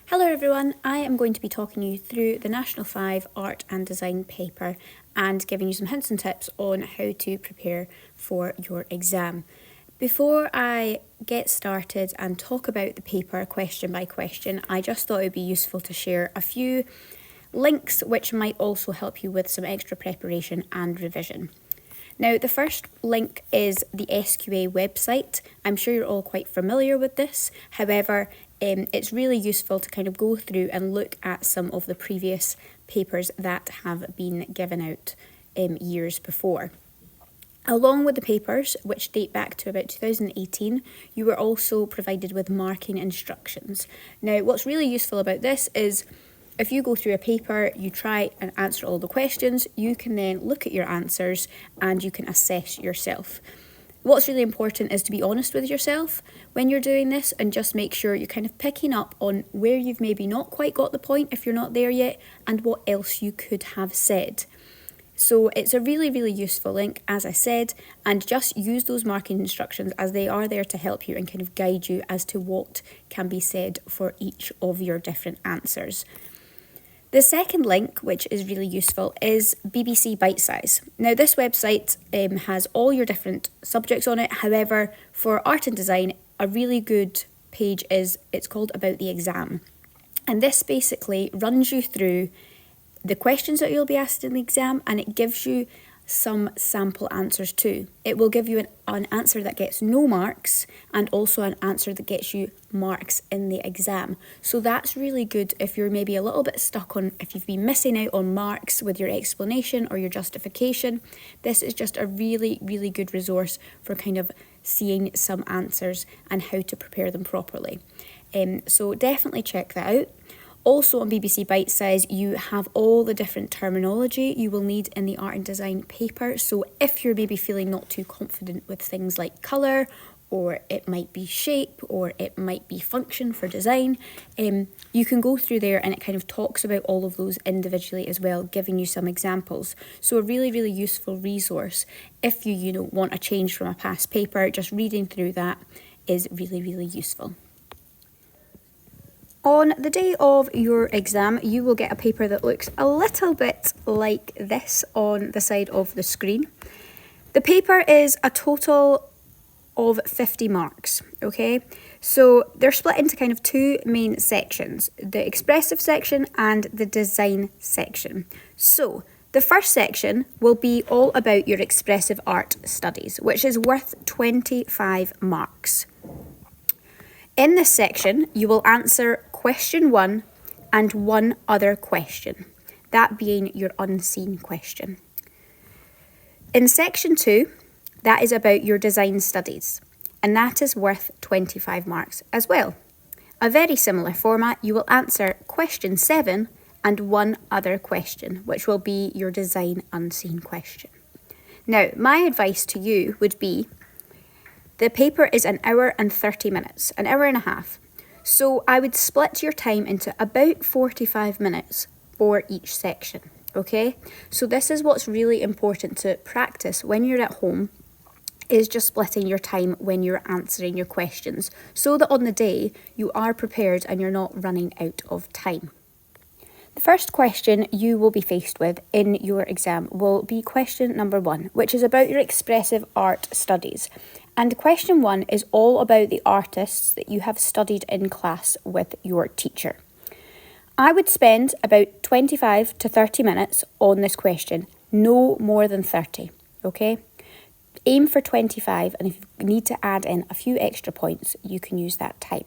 Hello everyone, I am going to be talking you through the National 5 Art and Design paper and giving you some hints and tips on how to prepare for your exam. Before I get started and talk about the paper question by question, I just thought it would be useful to share a few links which might also help you with some extra preparation and revision. Now, the first link is the SQA website. I'm sure you're all quite familiar with this. However, it's really useful to kind of go through and look at some of the previous papers that have been given out years before. Along with the papers, which date back to about 2018, you were also provided with marking instructions. Now, what's really useful about this is if you go through a paper, you try and answer all the questions, you can then look at your answers and you can assess yourself. What's really important is to be honest with yourself when you're doing this and just make sure you're kind of picking up on where you've maybe not quite got the point if you're not there yet and what else you could have said. So it's a really, really useful link, as I said, and just use those marking instructions as they are there to help you and kind of guide you as to what can be said for each of your different answers. The second link, which is really useful, is BBC Bitesize. Now, this website has all your different subjects on it. However, for art and design, a really good page it's called About the Exam. And this basically runs you through the questions that you'll be asked in the exam, and it gives you some sample answers too. It will give you an answer that gets no marks and also an answer that gets you marks in the exam. So that's really good if you're maybe a little bit stuck on, if you've been missing out on marks with your explanation or your justification. This is just a really, really good resource for kind of seeing some answers and how to prepare them properly. So definitely check that out. Also on BBC Bitesize, you have all the different terminology you will need in the art and design paper. So if you're maybe feeling not too confident with things like colour, or it might be shape, or it might be function for design, you can go through there and it kind of talks about all of those individually as well, giving you some examples. So a really, really useful resource if you want a change from a past paper. Just reading through that is really, really useful. On the day of your exam, you will get a paper that looks a little bit like this on the side of the screen. The paper is a total of 50 marks, okay? So they're split into kind of two main sections, the expressive section and the design section. So the first section will be all about your expressive art studies, which is worth 25 marks. In this section, you will answer question 1 and one other question, that being your unseen question. In section 2, that is about your design studies, and that is worth 25 marks as well. A very similar format, you will answer question 7 and one other question, which will be your design unseen question. Now, my advice to you would be, the paper is an hour and 30 minutes, an hour and a half. So I would split your time into about 45 minutes for each section, okay? So this is what's really important to practice when you're at home, is just splitting your time when you're answering your questions so that on the day you are prepared and you're not running out of time. The first question you will be faced with in your exam will be question number 1, which is about your expressive art studies. And question 1 is all about the artists that you have studied in class with your teacher. I would spend about 25 to 30 minutes on this question, no more than 30, okay? Aim for 25, and if you need to add in a few extra points, you can use that time.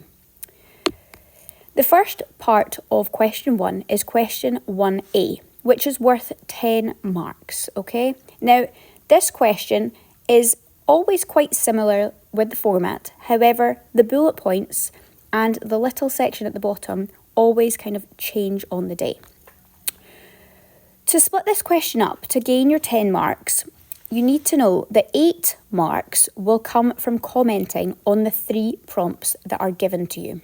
The first part of question 1 is question 1A, which is worth 10 marks, okay? Now, this question is always quite similar with the format. However, the bullet points and the little section at the bottom always kind of change on the day. To split this question up, to gain your 10 marks, you need to know that 8 marks will come from commenting on the 3 prompts that are given to you.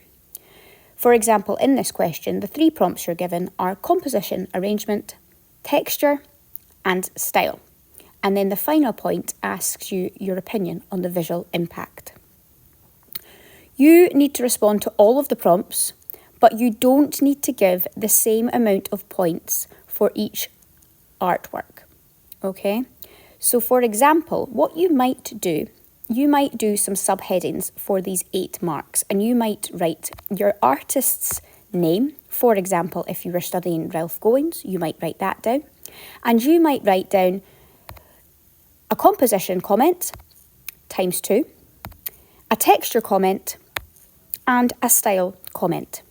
For example, in this question, the 3 prompts you're given are composition, arrangement, texture, and style. And then the final point asks you your opinion on the visual impact. You need to respond to all of the prompts, but you don't need to give the same amount of points for each artwork, okay? So for example, what you might do some subheadings for these 8 marks, and you might write your artist's name. For example, if you were studying Ralph Goins, you might write that down. And you might write down a composition comment times 2, a texture comment, and a style comment.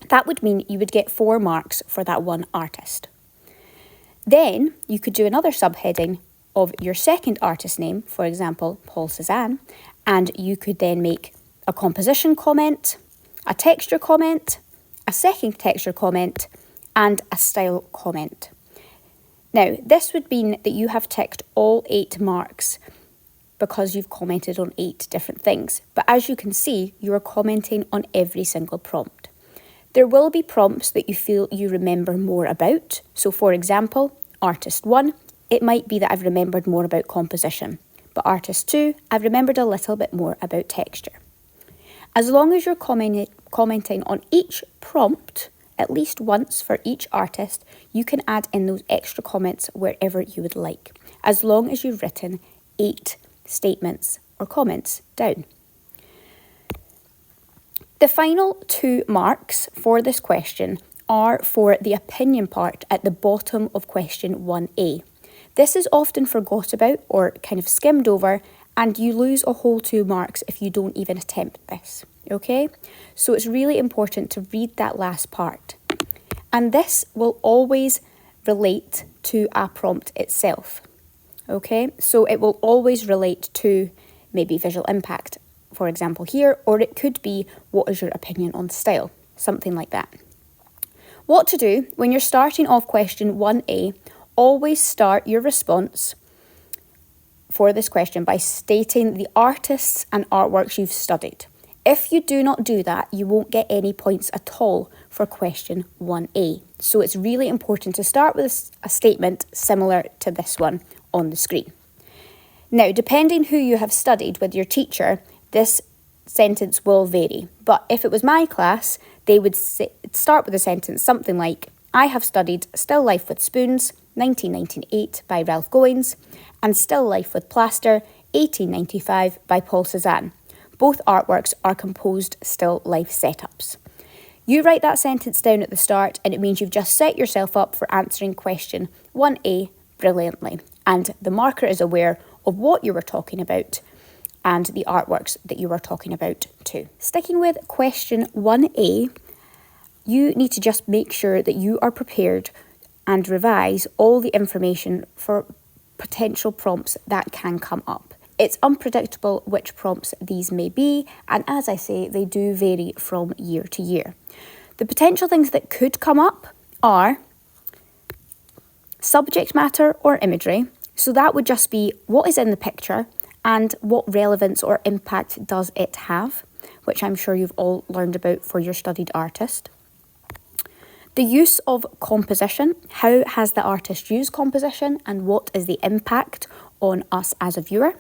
That would mean you would get 4 marks for that one artist. Then you could do another subheading of your second artist name, for example, Paul Cézanne, and you could then make a composition comment, a texture comment, a second texture comment, and a style comment. Now, this would mean that you have ticked all 8 marks because you've commented on 8 different things. But as you can see, you are commenting on every single prompt. There will be prompts that you feel you remember more about. So for example, artist 1, it might be that I've remembered more about composition. But artist 2, I've remembered a little bit more about texture. As long as you're commenting on each prompt at least once for each artist, you can add in those extra comments wherever you would like, as long as you've written 8 statements or comments down. The final 2 marks for this question are for the opinion part at the bottom of question 1A. This is often forgot about or kind of skimmed over, and you lose a whole 2 marks if you don't even attempt this, okay? So it's really important to read that last part. And this will always relate to a prompt itself, okay? So it will always relate to maybe visual impact, for example here, or it could be what is your opinion on style, something like that. What to do when you're starting off question 1A, always start your response for this question by stating the artists and artworks you've studied. If you do not do that, you won't get any points at all for question 1A. So it's really important to start with a statement similar to this one on the screen. Now, depending who you have studied with your teacher, this sentence will vary. But if it was my class, they would start with a sentence something like, I have studied Still Life with Spoons, 1998 by Ralph Goins, and Still Life with Plaster, 1895 by Paul Cézanne. Both artworks are composed still life setups. You write that sentence down at the start, and it means you've just set yourself up for answering question 1A brilliantly, and the marker is aware of what you were talking about and the artworks that you were talking about too. Sticking with question 1A, you need to just make sure that you are prepared and revise all the information for potential prompts that can come up. It's unpredictable which prompts these may be, and as I say, they do vary from year to year. The potential things that could come up are subject matter or imagery. So that would just be what is in the picture and what relevance or impact does it have, which I'm sure you've all learned about for your studied artist. The use of composition. How has the artist used composition and what is the impact on us as a viewer?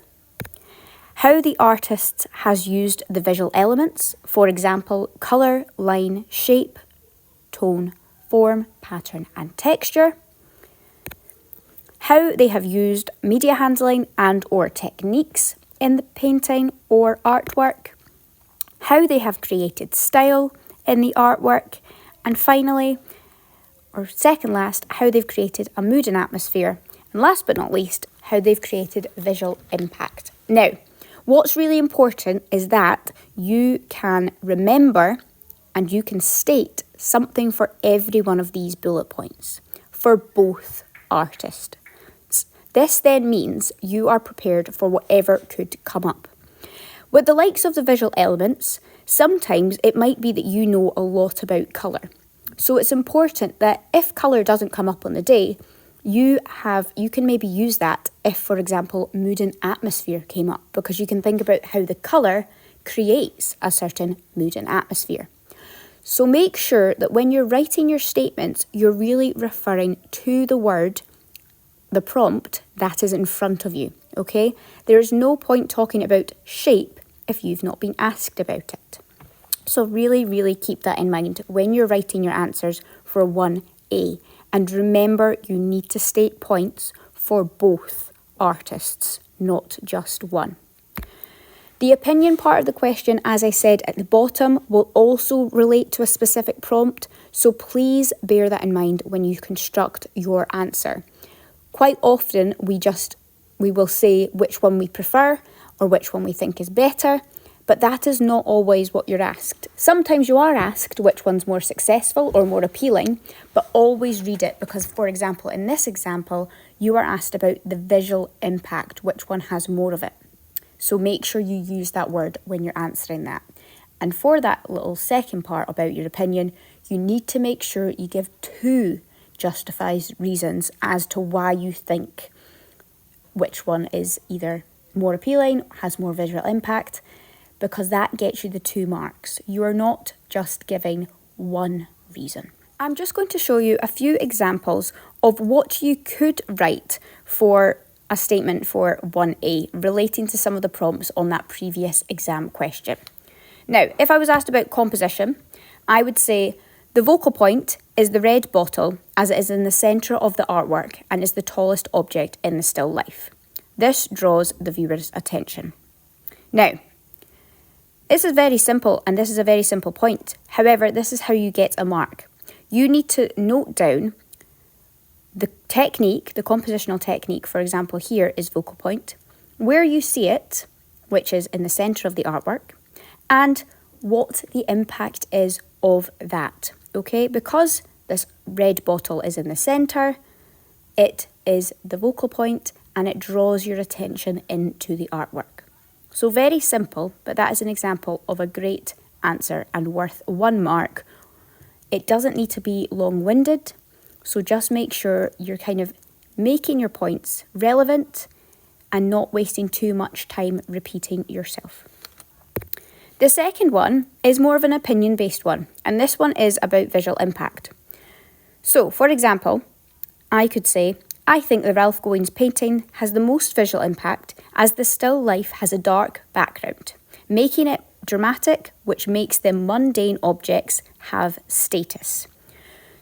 How the artist has used the visual elements, for example, colour, line, shape, tone, form, pattern and texture. How they have used media handling and or techniques in the painting or artwork. How they have created style in the artwork. And finally, or second last, how they've created a mood and atmosphere. And last but not least, how they've created visual impact. Now, what's really important is that you can remember and you can state something for every one of these bullet points for both artists. This then means you are prepared for whatever could come up. With the likes of the visual elements, sometimes it might be that you know a lot about colour. So it's important that if colour doesn't come up on the day, you can maybe use that if, for example, mood and atmosphere came up, because you can think about how the colour creates a certain mood and atmosphere. So make sure that when you're writing your statements, you're really referring to the word, the prompt that is in front of you, okay? There is no point talking about shape if you've not been asked about it. So really, really keep that in mind when you're writing your answers for 1A. And remember, you need to state points for both artists, not just one. The opinion part of the question, as I said at the bottom, will also relate to a specific prompt, so please bear that in mind when you construct your answer. Quite often, we will say which one we prefer or which one we think is better, but that is not always what you're asked. Sometimes you are asked which one's more successful or more appealing, but always read it because, for example, in this example, you are asked about the visual impact, which one has more of it. So make sure you use that word when you're answering that. And for that little second part about your opinion, you need to make sure you give 2 justified reasons as to why you think which one is either more appealing, has more visual impact, because that gets you the 2 marks. You are not just giving 1 reason. I'm just going to show you a few examples of what you could write for a statement for 1A relating to some of the prompts on that previous exam question. Now, if I was asked about composition, I would say the focal point is the red bottle as it is in the centre of the artwork and is the tallest object in the still life. This draws the viewer's attention. Now, this is very simple and this is a very simple point. However, this is how you get a mark. You need to note down the technique, the compositional technique, for example, here is focal point, where you see it, which is in the centre of the artwork, and what the impact is of that, okay? Because this red bottle is in the centre, it is the focal point and it draws your attention into the artwork. So very simple, but that is an example of a great answer and worth 1 mark. It doesn't need to be long-winded, so just make sure you're kind of making your points relevant and not wasting too much time repeating yourself. The second one is more of an opinion-based one, and this one is about visual impact. So, for example, I could say, I think the Ralph Goins painting has the most visual impact as the still life has a dark background, making it dramatic, which makes the mundane objects have status.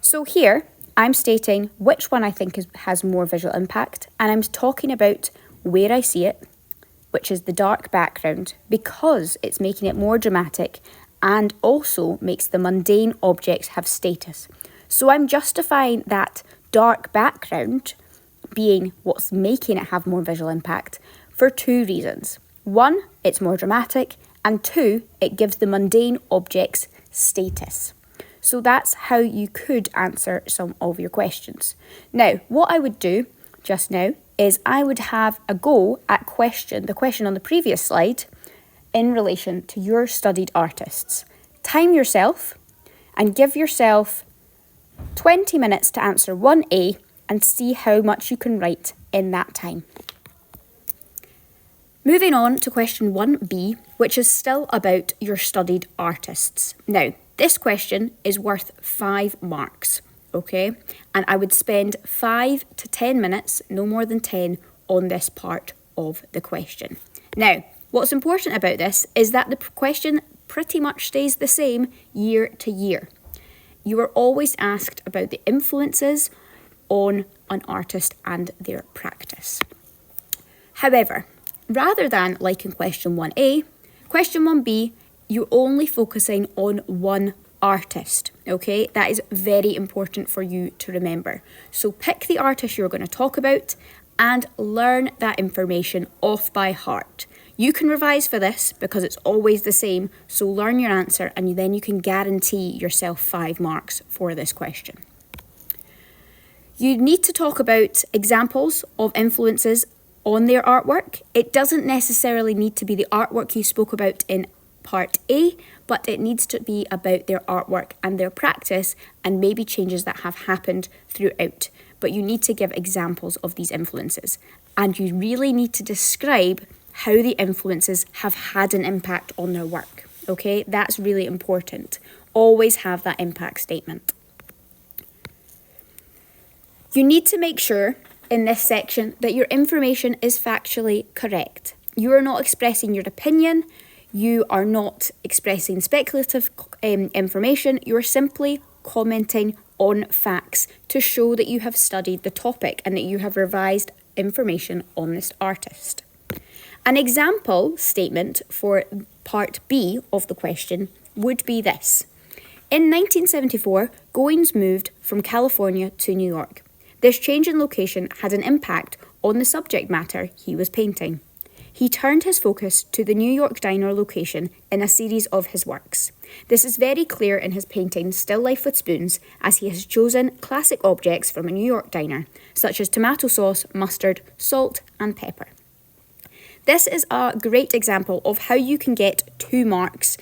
So here, I'm stating which one I think has more visual impact, and I'm talking about where I see it, which is the dark background, because it's making it more dramatic and also makes the mundane objects have status. So I'm justifying that dark background being what's making it have more visual impact for 2 reasons. 1, it's more dramatic, and 2, it gives the mundane objects status. So that's how you could answer some of your questions. Now, what I would do just now is I would have a go at the question on the previous slide in relation to your studied artists. Time yourself and give yourself 20 minutes to answer 1A and see how much you can write in that time. Moving on to question 1B, which is still about your studied artists. Now, this question is worth 5 marks, okay? And I would spend 5 to 10 minutes, no more than 10, on this part of the question. Now, what's important about this is that the question pretty much stays the same year to year. You are always asked about the influences on an artist and their practice. However, rather than like in question 1A, question 1B, you're only focusing on one artist, okay? That is very important for you to remember. So pick the artist you're going to talk about and learn that information off by heart. You can revise for this because it's always the same, so learn your answer and then you can guarantee yourself 5 marks for this question. You need to talk about examples of influences on their artwork. It doesn't necessarily need to be the artwork you spoke about in part A, but it needs to be about their artwork and their practice and maybe changes that have happened throughout. But you need to give examples of these influences. And you really need to describe how the influences have had an impact on their work. Okay, that's really important. Always have that impact statement. You need to make sure in this section that your information is factually correct. You are not expressing your opinion. You are not expressing speculative information, you are simply commenting on facts to show that you have studied the topic and that you have revised information on this artist. An example statement for part B of the question would be this. In 1974, Goins moved from California to New York. This change in location had an impact on the subject matter he was painting. He turned his focus to the New York diner location in a series of his works. This is very clear in his painting Still Life with Spoons, as he has chosen classic objects from a New York diner, such as tomato sauce, mustard, salt, and pepper. This is a great example of how you can get 2 marks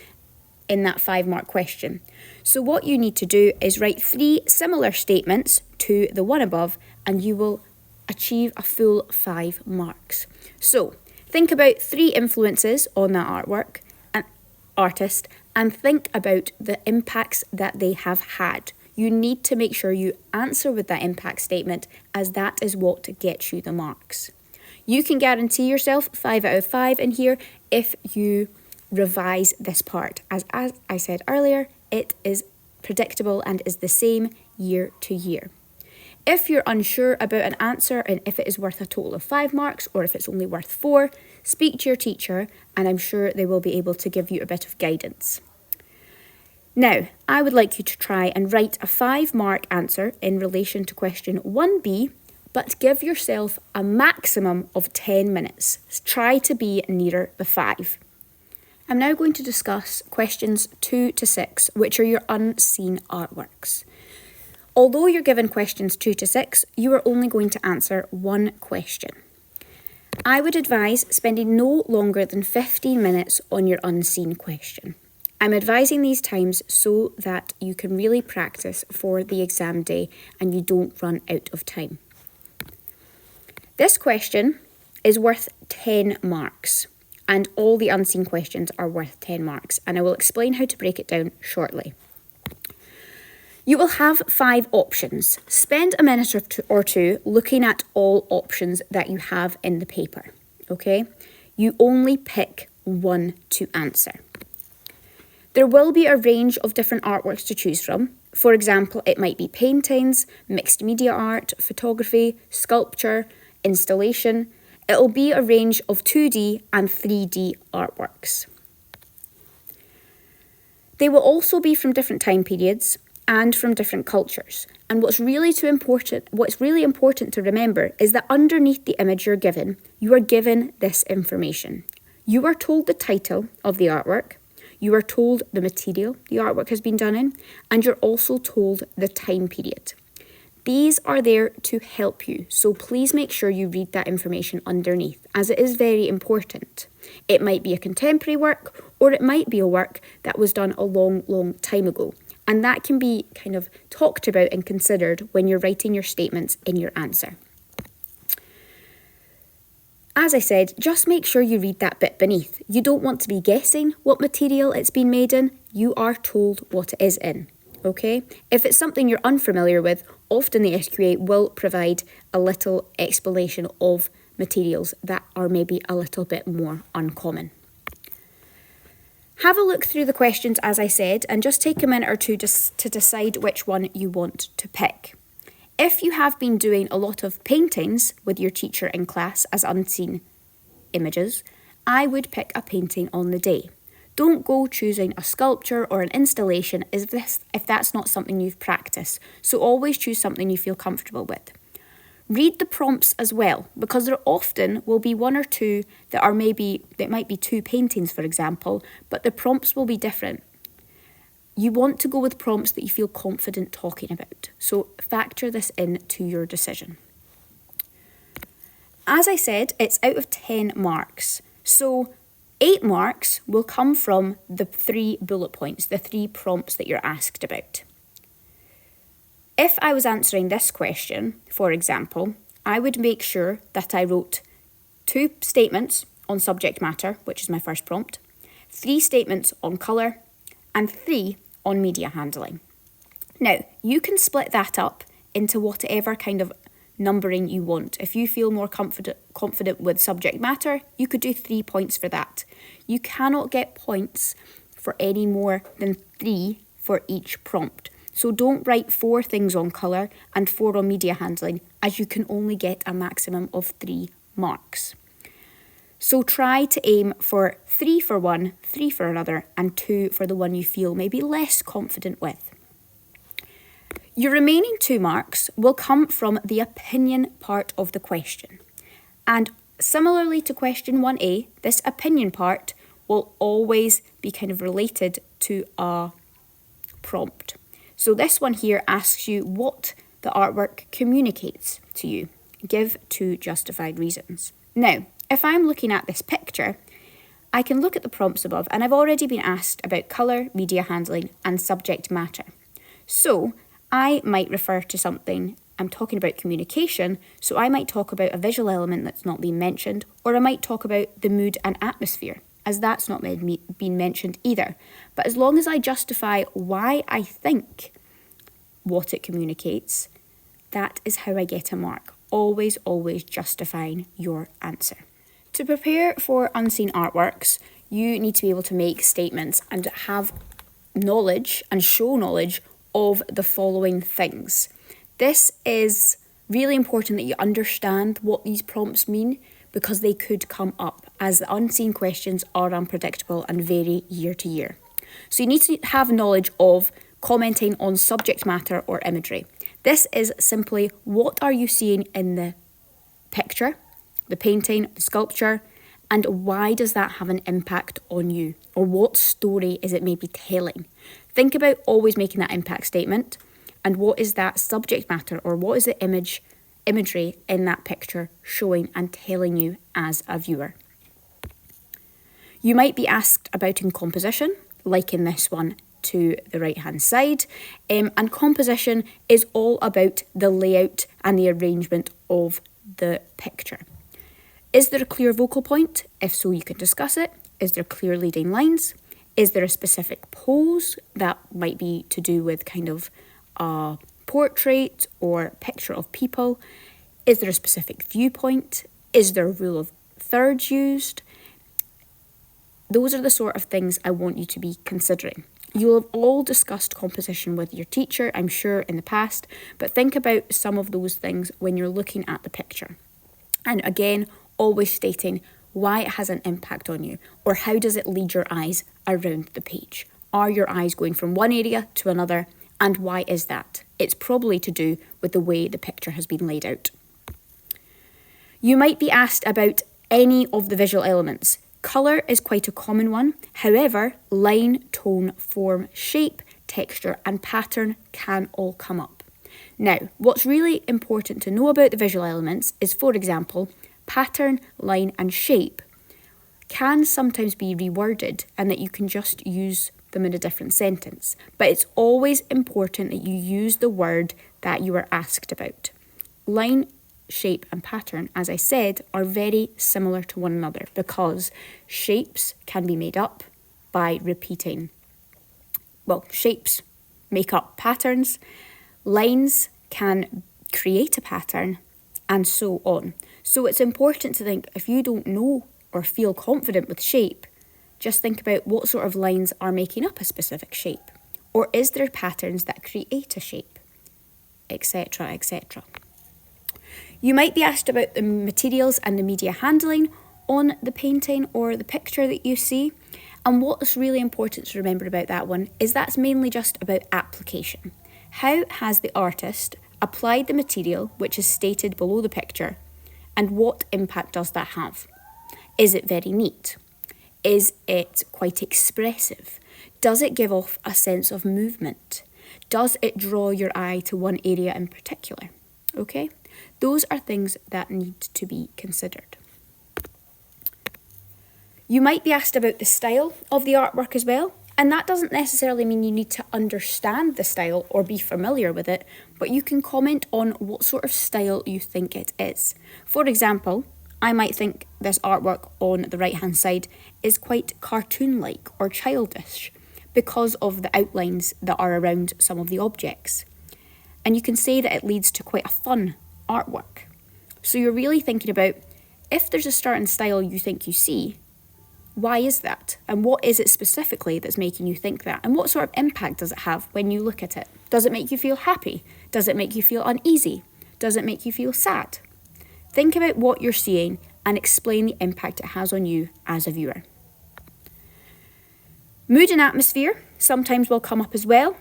in that 5-mark question. So what you need to do is write 3 similar statements to the one above, and you will achieve a full 5 marks. So think about 3 influences on that artwork and artist, and think about the impacts that they have had. You need to make sure you answer with that impact statement, as that is what gets you the marks. You can guarantee yourself 5 out of 5 in here if you revise this part. As I said earlier, it is predictable and is the same year to year. If you're unsure about an answer and if it is worth a total of 5 marks or if it's only worth 4, speak to your teacher and I'm sure they will be able to give you a bit of guidance. Now, I would like you to try and write a 5-mark answer in relation to question 1B, but give yourself a maximum of 10 minutes. Try to be nearer the 5. I'm now going to discuss questions 2 to 6, which are your unseen artworks. Although you're given questions 2 to 6, you are only going to answer 1 question. I would advise spending no longer than 15 minutes on your unseen question. I'm advising these times so that you can really practice for the exam day and you don't run out of time. This question is worth 10 marks, and all the unseen questions are worth 10 marks, and I will explain how to break it down shortly. You will have 5 options. Spend a minute or two looking at all options that you have in the paper, okay? You only pick 1 to answer. There will be a range of different artworks to choose from. For example, it might be paintings, mixed media art, photography, sculpture, installation. It'll be a range of 2D and 3D artworks. They will also be from different time periods and from different cultures. And what's really important to remember is that underneath the image you're given, you are given this information. You are told the title of the artwork, you are told the material the artwork has been done in, and you're also told the time period. These are there to help you, so please make sure you read that information underneath, as it is very important. It might be a contemporary work, or it might be a work that was done a long, long time ago. And that can be kind of talked about and considered when you're writing your statements in your answer. As I said, just make sure you read that bit beneath. You don't want to be guessing what material it's been made in. You are told what it is in, okay? If it's something you're unfamiliar with, often the SQA will provide a little explanation of materials that are maybe a little bit more uncommon. Have a look through the questions, as I said, and just take a minute or two just to decide which one you want to pick. If you have been doing a lot of paintings with your teacher in class as unseen images, I would pick a painting on the day. Don't go choosing a sculpture or an installation if that's not something you've practiced. So always choose something you feel comfortable with. Read the prompts as well, because there often will be 1 or 2 that might be 2 paintings, for example, but the prompts will be different. You want to go with prompts that you feel confident talking about, so factor this into your decision. As I said, it's out of 10 marks, so 8 marks will come from the 3 bullet points, the 3 prompts that you're asked about. If I was answering this question, for example, I would make sure that I wrote 2 statements on subject matter, which is my first prompt, 3 statements on colour, and 3 on media handling. Now, you can split that up into whatever kind of numbering you want. If you feel more confident with subject matter, you could do 3 points for that. You cannot get points for any more than 3 for each prompt. So don't write 4 things on colour and 4 on media handling, as you can only get a maximum of 3 marks. So try to aim for 3 for one, 3 for another, and 2 for the one you feel maybe less confident with. Your remaining 2 marks will come from the opinion part of the question. And similarly to question 1A, this opinion part will always be kind of related to a prompt. So this one here asks you what the artwork communicates to you. Give 2 justified reasons. Now, if I'm looking at this picture, I can look at the prompts above, and I've already been asked about colour, media handling, and subject matter. So I might refer to something, I'm talking about communication, so I might talk about a visual element that's not been mentioned, or I might talk about the mood and atmosphere, as that's not been mentioned either. But as long as I justify why I think what it communicates, that is how I get a mark. Always, always justifying your answer. To prepare for unseen artworks, you need to be able to make statements and have knowledge and show knowledge of the following things. This is really important that you understand what these prompts mean, because they could come up, as the unseen questions are unpredictable and vary year to year. So you need to have knowledge of commenting on subject matter or imagery. This is simply, what are you seeing in the picture, the painting, the sculpture, and why does that have an impact on you? Or what story is it maybe telling? Think about always making that impact statement, and what is that subject matter, or what is the imagery in that picture showing and telling you as a viewer. You might be asked about in composition, like in this one to the right hand side, and composition is all about the layout and the arrangement of the picture. Is there a clear focal point? If so, you can discuss it. Is there clear leading lines? Is there a specific pose that might be to do with kind of a portrait or picture of people? Is there a specific viewpoint? Is there a rule of thirds used? Those are the sort of things I want you to be considering. You'll have all discussed composition with your teacher, I'm sure, in the past, but think about some of those things when you're looking at the picture. And again, always stating why it has an impact on you, or how does it lead your eyes around the page. Are your eyes going from one area to another, and why is that? It's probably to do with the way the picture has been laid out. You might be asked about any of the visual elements. Colour is quite a common one. However, line, tone, form, shape, texture and pattern can all come up. Now, what's really important to know about the visual elements is, for example, pattern, line and shape can sometimes be reworded, and that you can just use them in a different sentence. But it's always important that you use the word that you are asked about. Line, shape and pattern, as I said, are very similar to one another, because shapes can be made up by repeating. Well, shapes make up patterns, lines can create a pattern, and so on. So it's important to think, if you don't know or feel confident with shape, just think about what sort of lines are making up a specific shape. Or is there patterns that create a shape, etc., etc. You might be asked about the materials and the media handling on the painting or the picture that you see. And what's really important to remember about that one is that's mainly just about application. How has the artist applied the material which is stated below the picture, and what impact does that have? Is it very neat? Is it quite expressive? Does it give off a sense of movement? Does it draw your eye to one area in particular? Okay, those are things that need to be considered. You might be asked about the style of the artwork as well, and that doesn't necessarily mean you need to understand the style or be familiar with it, but you can comment on what sort of style you think it is. For example, I might think this artwork on the right-hand side is quite cartoon-like or childish because of the outlines that are around some of the objects. And you can say that it leads to quite a fun artwork. So you're really thinking about, if there's a certain style you think you see, why is that? And what is it specifically that's making you think that? And what sort of impact does it have when you look at it? Does it make you feel happy? Does it make you feel uneasy? Does it make you feel sad? Think about what you're seeing and explain the impact it has on you as a viewer. Mood and atmosphere sometimes will come up as well,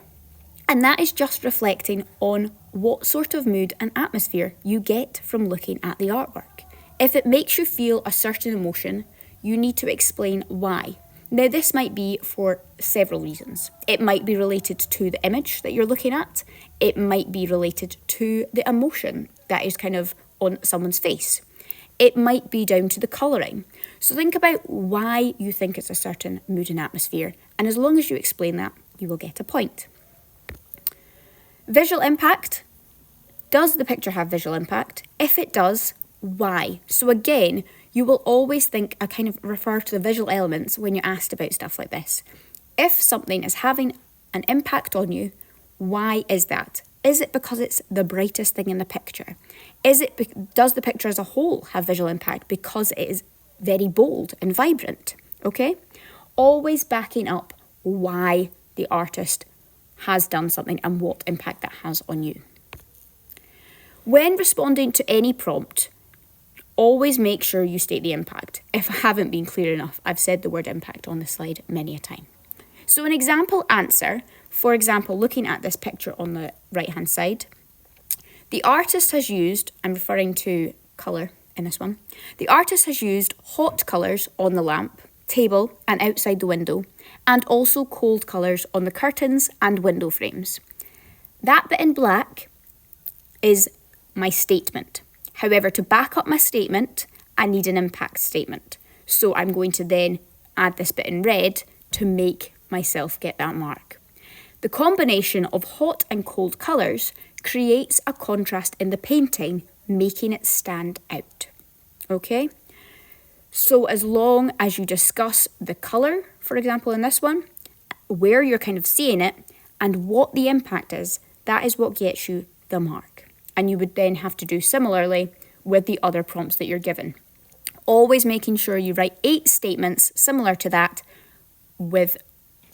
and that is just reflecting on what sort of mood and atmosphere you get from looking at the artwork. If it makes you feel a certain emotion, you need to explain why. Now, this might be for several reasons. It might be related to the image that you're looking at. It might be related to the emotion that is kind of on someone's face. It might be down to the colouring. So think about why you think it's a certain mood and atmosphere, and as long as you explain that, you will get a point. Visual impact. Does the picture have visual impact? If it does, why? So again, you will always think, I kind of refer to the visual elements when you're asked about stuff like this. If something is having an impact on you, why is that? Is it because it's the brightest thing in the picture? Does the picture as a whole have visual impact because it is very bold and vibrant? Okay? Always backing up why the artist has done something and what impact that has on you. When responding to any prompt, always make sure you state the impact. If I haven't been clear enough, I've said the word impact on the slide many a time. So an example answer, for example, looking at this picture on the right-hand side, the artist has used, I'm referring to colour in this one, the artist has used hot colours on the lamp, table and outside the window, and also cold colours on the curtains and window frames. That bit in black is my statement. However, to back up my statement, I need an impact statement. So I'm going to then add this bit in red to make myself get that mark. The combination of hot and cold colours creates a contrast in the painting, making it stand out. Okay? So as long as you discuss the colour, for example, in this one, where you're kind of seeing it, and what the impact is, that is what gets you the mark. And you would then have to do similarly with the other prompts that you're given. Always making sure you write 8 statements similar to that with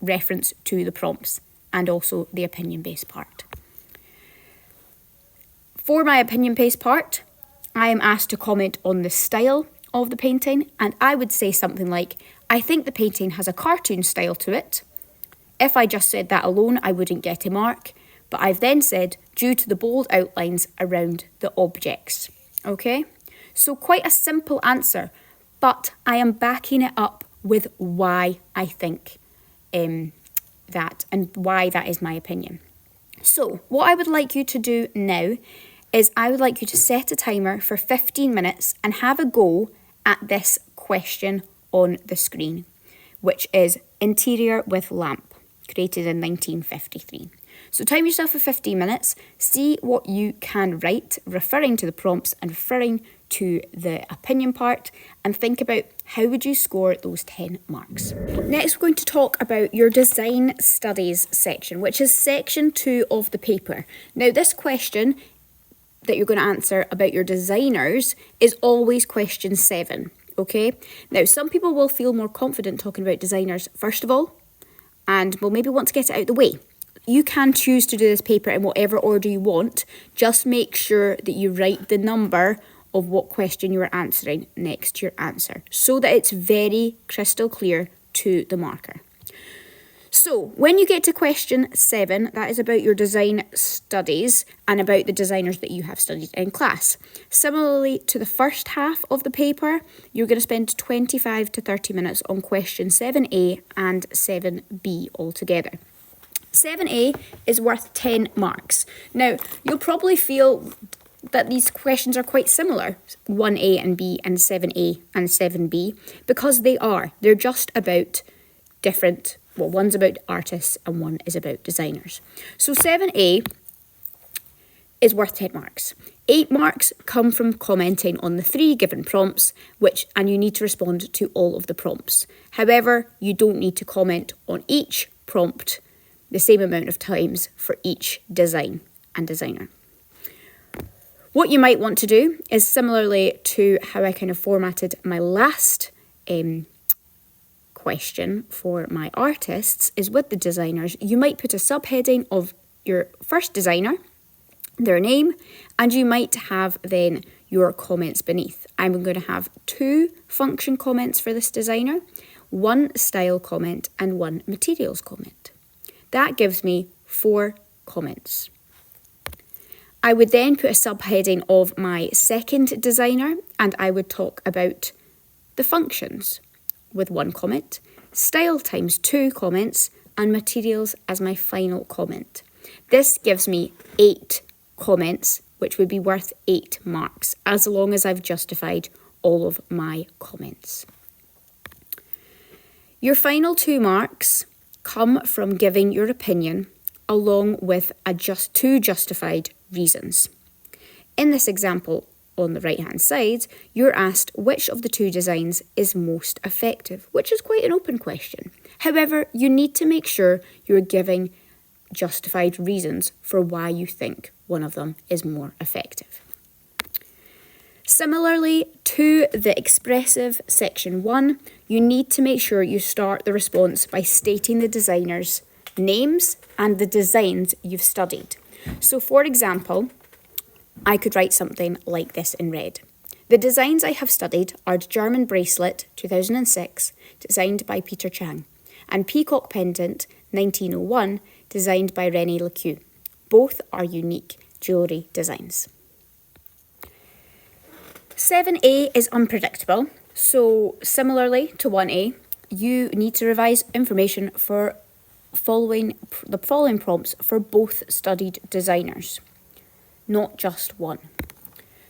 reference to the prompts and also the opinion-based part. For my opinion-based part, I am asked to comment on the style of the painting, and I would say something like, I think the painting has a cartoon style to it. If I just said that alone, I wouldn't get a mark, but I've then said, due to the bold outlines around the objects. Okay? So quite a simple answer, but I am backing it up with why I think that and why that is my opinion. So what I would like you to do now is I would like you to set a timer for 15 minutes and have a go at this question on the screen, which is interior with lamp, created in 1953. So time yourself for 15 minutes, see what you can write, referring to the prompts and referring to the opinion part, and think about how would you score those 10 marks. Next, we're going to talk about your design studies section, which is section 2 of the paper. Now, this question that you're going to answer about your designers is always question 7, okay? Now, some people will feel more confident talking about designers first of all, and will maybe want to get it out of the way. You can choose to do this paper in whatever order you want. Just make sure that you write the number of what question you are answering next to your answer, so that it's very crystal clear to the marker. So when you get to question 7, that is about your design studies and about the designers that you have studied in class. Similarly to the first half of the paper, you're going to spend 25 to 30 minutes on question 7A and 7B altogether. 7A is worth 10 marks. Now, you'll probably feel that these questions are quite similar, 1A and B and 7A and 7B, because they are. They're just about different, well, one's about artists and one is about designers. So 7A is worth 10 marks. 8 marks come from commenting on the 3 given prompts, and you need to respond to all of the prompts. However, you don't need to comment on each prompt the same amount of times for each design and designer. What you might want to do is similarly to how I kind of formatted my last question for my artists, is with the designers, you might put a subheading of your first designer, their name, and you might have then your comments beneath. I'm going to have 2 function comments for this designer, 1 style comment and 1 materials comment. That gives me 4 comments. I would then put a subheading of my second designer and I would talk about the functions with 1 comment, style times 2 comments, and materials as my final comment. This gives me 8 comments, which would be worth 8 marks, as long as I've justified all of my comments. Your final 2 marks come from giving your opinion along with just 2 justified reasons. In this example on the right hand side, you're asked which of the 2 designs is most effective, which is quite an open question. However, you need to make sure you're giving justified reasons for why you think one of them is more effective. Similarly to the expressive section 1, you need to make sure you start the response by stating the designers' names and the designs you've studied. So for example, I could write something like this in red. The designs I have studied are the German bracelet 2006, designed by Peter Chang, and Peacock pendant 1901, designed by René Lequeux. Both are unique jewellery designs. 7A is unpredictable, so similarly to 1A, you need to revise information for the following prompts for both studied designers, not just one.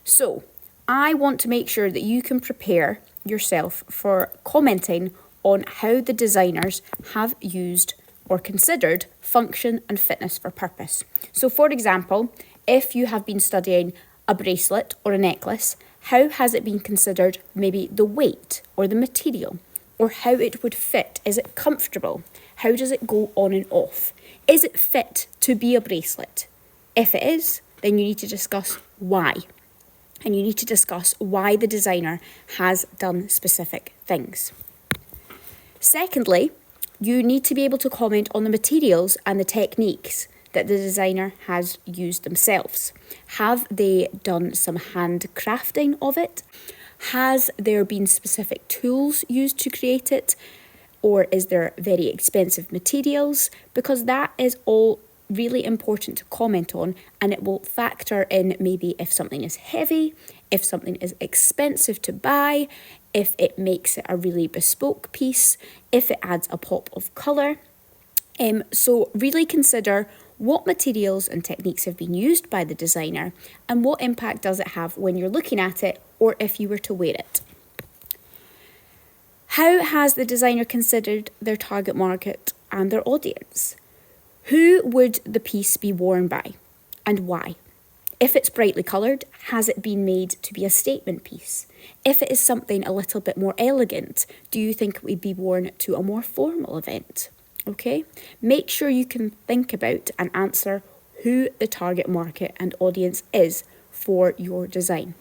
So I want to make sure that you can prepare yourself for commenting on how the designers have used or considered function and fitness for purpose. So for example, if you have been studying a bracelet or a necklace, how has it been considered maybe the weight or the material, or how it would fit? Is it comfortable? How does it go on and off? Is it fit to be a bracelet? If it is, then you need to discuss why. And you need to discuss why the designer has done specific things. Secondly, you need to be able to comment on the materials and the techniques that the designer has used themselves. Have they done some handcrafting of it? Has there been specific tools used to create it? Or is there very expensive materials? Because that is all really important to comment on, and it will factor in maybe if something is heavy, if something is expensive to buy, if it makes it a really bespoke piece, if it adds a pop of colour. So really consider what materials and techniques have been used by the designer and what impact does it have when you're looking at it or if you were to wear it. How has the designer considered their target market and their audience? Who would the piece be worn by and why? If it's brightly coloured, has it been made to be a statement piece? If it is something a little bit more elegant, do you think it would be worn to a more formal event? Okay, make sure you can think about and answer who the target market and audience is for your design.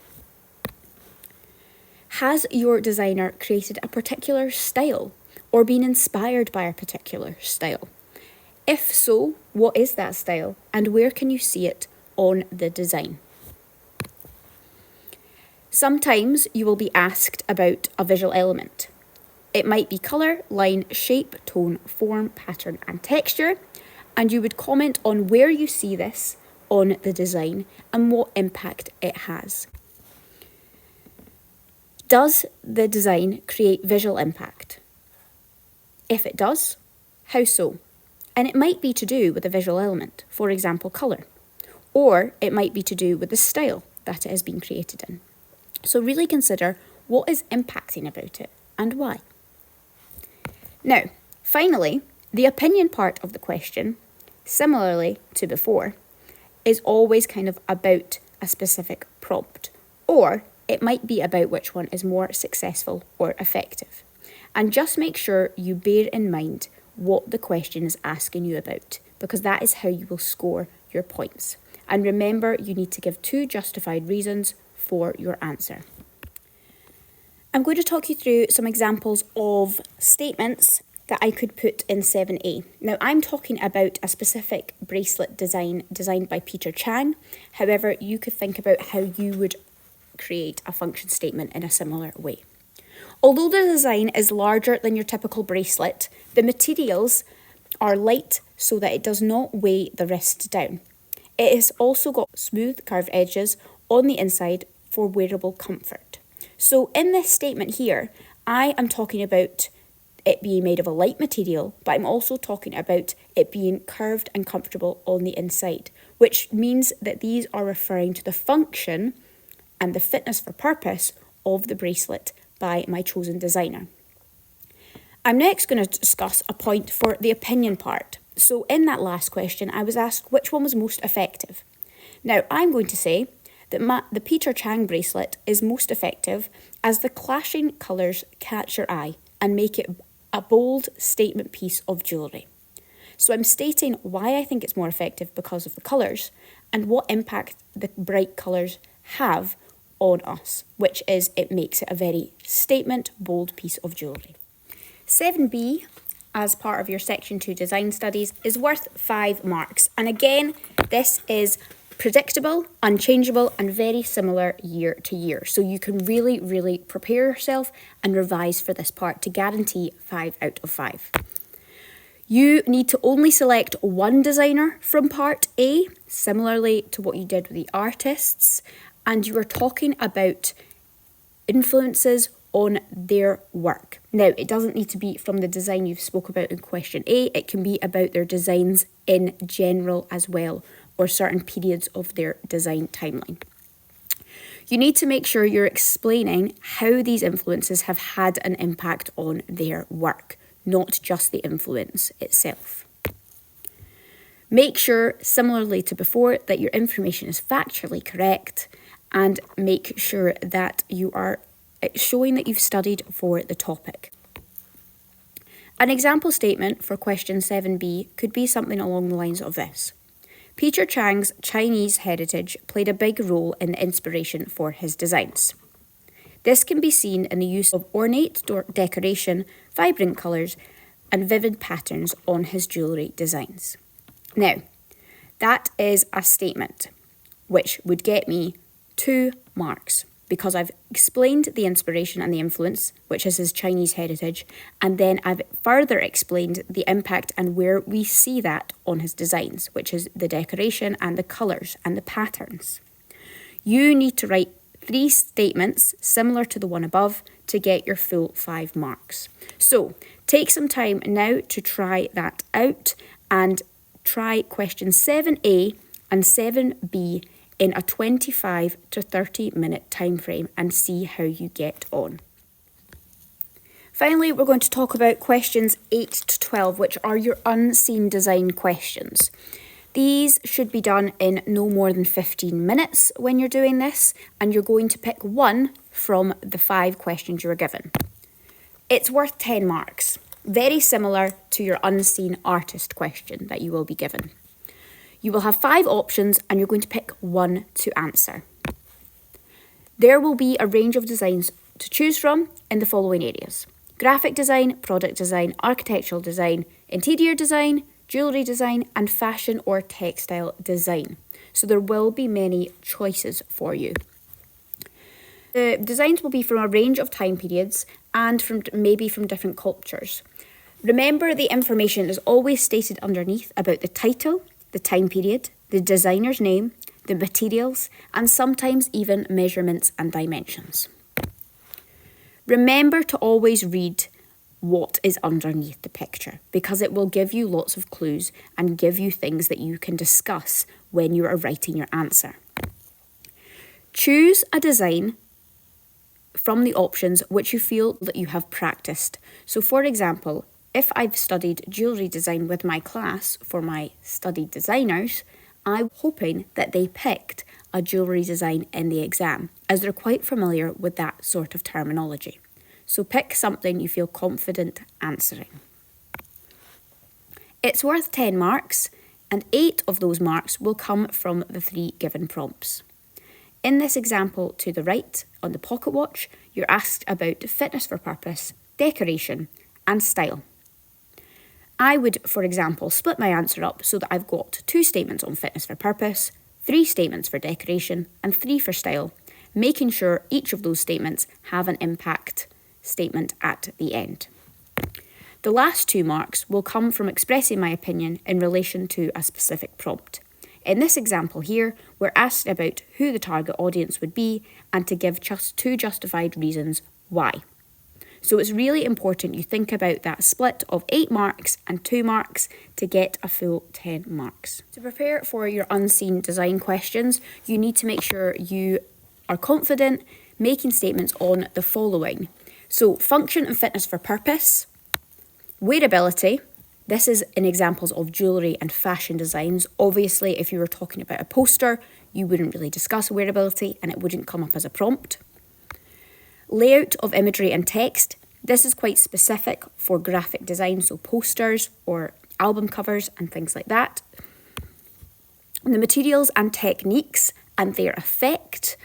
Has your designer created a particular style or been inspired by a particular style? If so, what is that style and where can you see it on the design? Sometimes you will be asked about a visual element. It might be colour, line, shape, tone, form, pattern and texture, and you would comment on where you see this on the design and what impact it has. Does the design create visual impact? If it does, how so? And it might be to do with a visual element, for example, colour, or it might be to do with the style that it has been created in. So really consider what is impacting about it and why. Now, finally, the opinion part of the question, similarly to before, is always kind of about a specific prompt, or it might be about which one is more successful or effective. And just make sure you bear in mind what the question is asking you about, because that is how you will score your points. And remember, you need to give 2 justified reasons for your answer. I'm going to talk you through some examples of statements that I could put in 7A. Now, I'm talking about a specific bracelet designed by Peter Chang. However, you could think about how you would create a function statement in a similar way. Although the design is larger than your typical bracelet, the materials are light so that it does not weigh the wrist down. It has also got smooth curved edges on the inside for wearable comfort. So in this statement here, I am talking about it being made of a light material, but I'm also talking about it being curved and comfortable on the inside, which means that these are referring to the function and the fitness for purpose of the bracelet by my chosen designer. I'm next going to discuss a point for the opinion part. So in that last question, I was asked which one was most effective. Now, I'm going to say that the Peter Chang bracelet is most effective as the clashing colours catch your eye and make it a bold statement piece of jewellery. So I'm stating why I think it's more effective because of the colours and what impact the bright colours have on us, which is it makes it a very statement, bold piece of jewellery. 7B, as part of your Section 2 Design Studies, is worth 5 marks. And again, this is predictable, unchangeable, and very similar year to year. So you can really prepare yourself and revise for this part to guarantee 5 out of 5. You need to only select one designer from part A, similarly to what you did with the artists, and you are talking about influences on their work. Now, it doesn't need to be from the design you've spoke about in question A, it can be about their designs in general as well, or certain periods of their design timeline. You need to make sure you're explaining how these influences have had an impact on their work, not just the influence itself. Make sure, similarly to before, that your information is factually correct, and make sure that you are showing that you've studied for the topic. An example statement for question 7B could be something along the lines of this. Peter Chang's Chinese heritage played a big role in the inspiration for his designs. This can be seen in the use of ornate decoration, vibrant colours, and vivid patterns on his jewellery designs. Now, that is a statement which would get me 2 marks because I've explained the inspiration and the influence, which is his Chinese heritage, and then I've further explained the impact and where we see that on his designs, which is the decoration and the colours and the patterns. You need to write 3 statements similar to the one above to get your full 5 marks. So take some time now to try that out and try questions 7A and 7B in a 25 to 30 minute time frame and see how you get on. Finally, we're going to talk about questions 8 to 12, which are your unseen design questions. These should be done in no more than 15 minutes when you're doing this, and you're going to pick one from the 5 questions you were given. It's worth 10 marks, very similar to your unseen artist question that you will be given. You will have 5 options and you're going to pick one to answer. There will be a range of designs to choose from in the following areas: graphic design, product design, architectural design, interior design, jewellery design, and fashion or textile design. So there will be many choices for you. The designs will be from a range of time periods and maybe from different cultures. Remember, the information is always stated underneath about the title, the time period, the designer's name, the materials, and sometimes even measurements and dimensions. Remember to always read what is underneath the picture, because it will give you lots of clues and give you things that you can discuss when you are writing your answer. Choose a design from the options which you feel that you have practiced. So for example, if I've studied jewellery design with my class for my studied designers, I'm hoping that they picked a jewellery design in the exam, as they're quite familiar with that sort of terminology. So pick something you feel confident answering. It's worth 10 marks, and 8 of those marks will come from the 3 given prompts. In this example to the right, on the pocket watch, you're asked about fitness for purpose, decoration, and style. I would, for example, split my answer up so that I've got 2 statements on fitness for purpose, 3 statements for decoration, and 3 for style, making sure each of those statements have an impact statement at the end. The last 2 marks will come from expressing my opinion in relation to a specific prompt. In this example here, we're asked about who the target audience would be and to give just 2 justified reasons why. So it's really important you think about that split of 8 marks and 2 marks to get a full 10 marks. To prepare for your unseen design questions, you need to make sure you are confident making statements on the following. So function and fitness for purpose, wearability. This is in examples of jewellery and fashion designs. Obviously, if you were talking about a poster, you wouldn't really discuss wearability and it wouldn't come up as a prompt. Layout of imagery and text. This is quite specific for graphic design, so posters or album covers and things like that. The materials and techniques and their effect.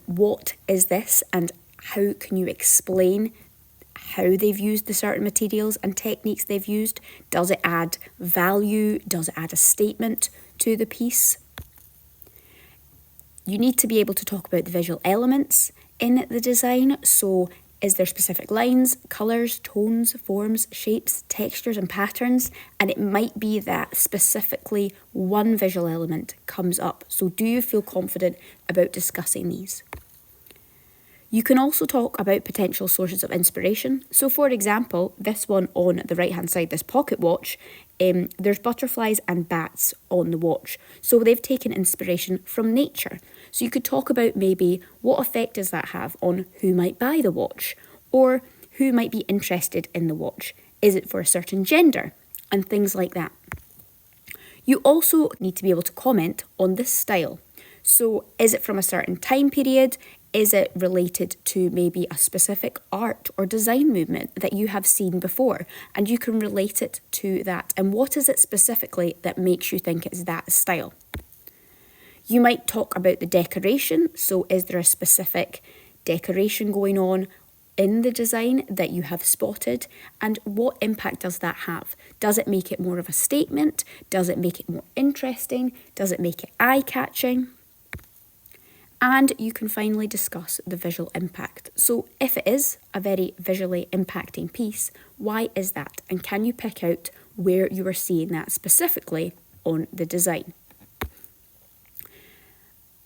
What is this and how can you explain how they've used the certain materials and techniques they've used? Does it add value? Does it add a statement to the piece? You need to be able to talk about the visual elements in the design. So is there specific lines, colours, tones, forms, shapes, textures and patterns? And it might be that specifically one visual element comes up. So do you feel confident about discussing these? You can also talk about potential sources of inspiration. So for example, this one on the right hand side, this pocket watch, there's butterflies and bats on the watch. So they've taken inspiration from nature. So you could talk about maybe what effect does that have on who might buy the watch or who might be interested in the watch. Is it for a certain gender? And things like that. You also need to be able to comment on this style. So is it from a certain time period? Is it related to maybe a specific art or design movement that you have seen before? And you can relate it to that. And what is it specifically that makes you think it's that style? You might talk about the decoration. So is there a specific decoration going on in the design that you have spotted? And what impact does that have? Does it make it more of a statement? Does it make it more interesting? Does it make it eye-catching? And you can finally discuss the visual impact. So if it is a very visually impacting piece, why is that? And can you pick out where you are seeing that specifically on the design?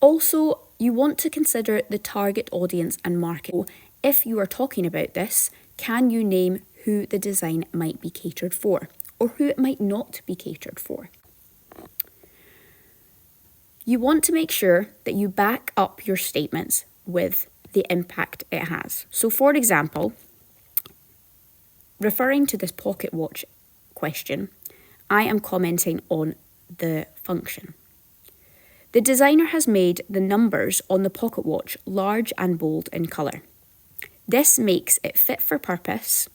Also, you want to consider the target audience and market. So if you are talking about this, can you name who the design might be catered for or who it might not be catered for? You want to make sure that you back up your statements with the impact it has. So for example, referring to this pocket watch question, I am commenting on the function. The designer has made the numbers on the pocket watch large and bold in colour. This makes it fit for purpose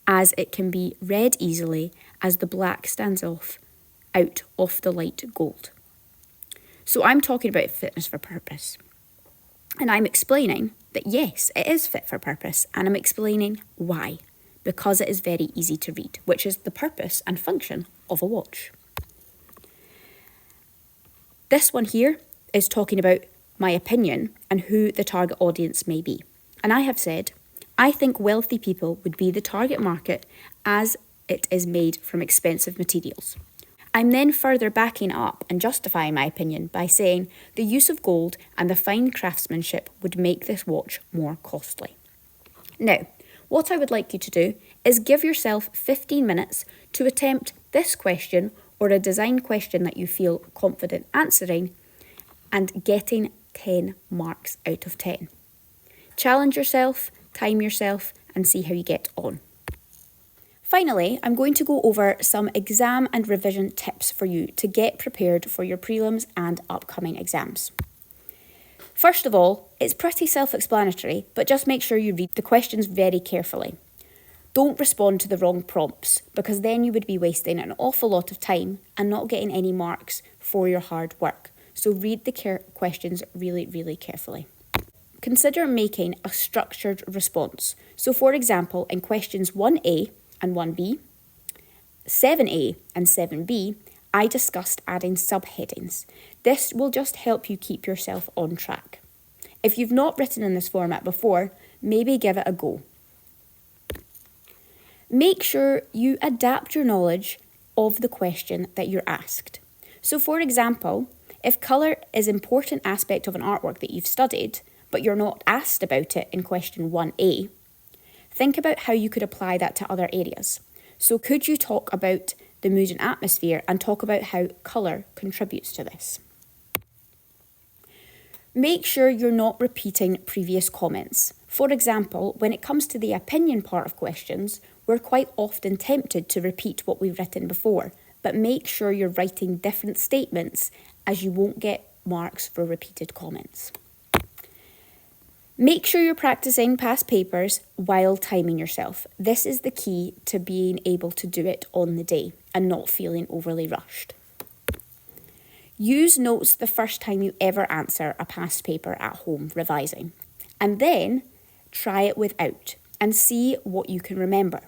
as it can be read easily as the black stands out of the light gold. So I'm talking about fitness for purpose. And I'm explaining that yes, it is fit for purpose. And I'm explaining why. Because it is very easy to read, which is the purpose and function of a watch. This one here is talking about my opinion and who the target audience may be. And I have said, I think wealthy people would be the target market as it is made from expensive materials. I'm then further backing up and justifying my opinion by saying the use of gold and the fine craftsmanship would make this watch more costly. Now, what I would like you to do is give yourself 15 minutes to attempt this question or a design question that you feel confident answering and getting 10 marks out of 10. Challenge yourself, time yourself, and see how you get on. Finally, I'm going to go over some exam and revision tips for you to get prepared for your prelims and upcoming exams. First of all, it's pretty self-explanatory, but just make sure you read the questions very carefully. Don't respond to the wrong prompts, because then you would be wasting an awful lot of time and not getting any marks for your hard work. So read the questions really, really carefully. Consider making a structured response. So for example, in questions 1A and 1B, 7A and 7B, I discussed adding subheadings. This will just help you keep yourself on track. If you've not written in this format before, maybe give it a go. Make sure you adapt your knowledge of the question that you're asked. So for example, if colour is an important aspect of an artwork that you've studied, but you're not asked about it in question 1A, think about how you could apply that to other areas. So could you talk about the mood and atmosphere and talk about how colour contributes to this? Make sure you're not repeating previous comments. For example, when it comes to the opinion part of questions, we're quite often tempted to repeat what we've written before, but make sure you're writing different statements, as you won't get marks for repeated comments. Make sure you're practicing past papers while timing yourself. This is the key to being able to do it on the day and not feeling overly rushed. Use notes the first time you ever answer a past paper at home revising, and then try it without and see what you can remember.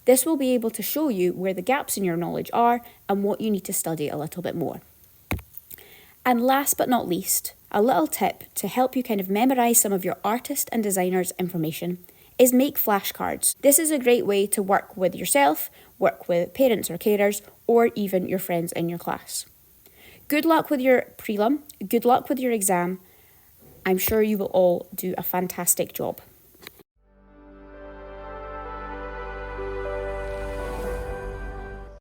This will be able to show you where the gaps in your knowledge are and what you need to study a little bit more. And last but not least, a little tip to help you kind of memorise some of your artist and designer's information is make flashcards. This is a great way to work with yourself, work with parents or carers, or even your friends in your class. Good luck with your prelim, good luck with your exam. I'm sure you will all do a fantastic job.